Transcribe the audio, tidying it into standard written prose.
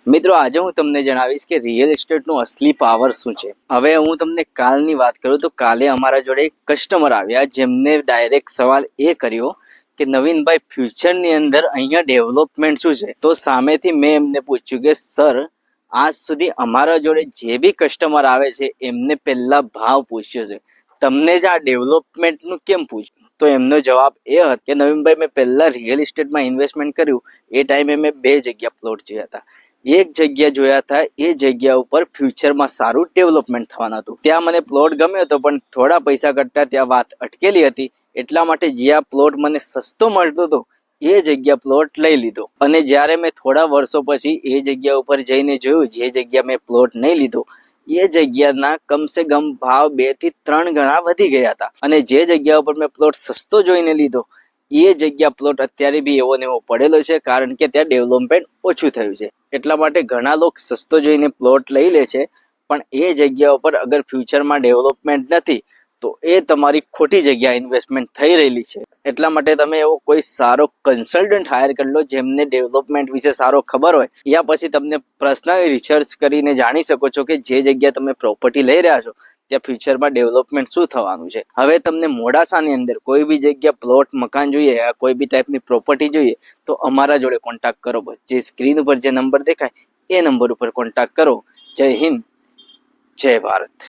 મિત્રો આજે હું તમને જણાવીશ કે રિયલ એસ્ટેટનો અસલી પાવર શું છે। હવે હું તમને કાલની વાત કરું તો કાલે અમારા જોડે એક કસ્ટમર આવ્યા જેમને ડાયરેક્ટ સવાલ એ કર્યો કે નવીનભાઈ ફ્યુચરની અંદર અહીંયા ડેવલપમેન્ટ શું છે। તો સામેથી મેં એમને પૂછ્યું કે સર આજ સુધી અમારા જોડે જે બી કસ્ટમર આવે છે એમને પહેલા ભાવ પૂછ્યો છે, તમને જ આ ડેવલપમેન્ટનું કેમ પૂછ્યું। તો એમનો જવાબ એ હતો કે નવીનભાઈ મેં પહેલા રિયલ એસ્ટેટમાં ઇન્વેસ્ટમેન્ટ કર્યું એ ટાઈમે મેં 2 જગ્યા પ્લોટ જોયા હતા। એક જગ્યા જોયા હતા, એ જગ્યા ઉપર ફ્યુચરમાં સારું ડેવલપમેન્ટ થવાનું હતું, ત્યાં મને પ્લોટ ગમ્યો હતો પણ થોડા પૈસા કરતા ત્યાં વાત અટકેલી હતી, એટલા માટે જ્યાં પ્લોટ મને સસ્તો મળતો હતો એ જગ્યા પ્લોટ લઈ લીધો। અને જ્યારે મેં થોડા વર્ષો પછી એ જગ્યા ઉપર જઈને જોયું જે જગ્યા મેં પ્લોટ નહીં લીધો એ જગ્યાના કમસે કમ ભાવ 2 થી 3 ગણા વધી ગયા હતા। અને જે જગ્યા ઉપર મેં પ્લોટ સસ્તો જોઈને લીધો એ જગ્યા પ્લોટ અત્યારે બી એવો ને એવો પડેલો છે, કારણ કે ત્યાં ડેવલપમેન્ટ ઓછું થયું છે। એટલા માટે ઘણા લોકો સસ્તો જોઈને પ્લોટ લઈ લે છે, પણ એ જગ્યા ઉપર અગર ફ્યુચરમાં ડેવલપમેન્ટ નથી તો એ તમારી ખોટી જગ્યા ઇન્વેસ્ટમેન્ટ થઈ રહેલી છે। એટલા માટે તમે એવો કોઈ સારો કન્સલ્ટન્ટ હાયર કરી લો જેમને ડેવલપમેન્ટ વિશે સારો ખબર હોય, યા પછી તમને પર્સનલી રિસર્ચ કરીને જાણી શકો છો કે જે જગ્યા તમે પ્રોપર્ટી લઈ રહ્યા છો ત્યાં ફ્યુચરમાં ડેવલપમેન્ટ શું થવાનું છે। હવે તમને મોડાસાની અંદર કોઈ બી જગ્યા પ્લોટ મકાન જોઈએ, કોઈ બી ટાઈપની પ્રોપર્ટી જોઈએ તો અમારા જોડે કોન્ટેક્ટ કરો। જે સ્ક્રીન ઉપર જે નંબર દેખાય એ નંબર ઉપર કોન્ટેક્ટ કરો। જય હિન્દ, જય ભારત।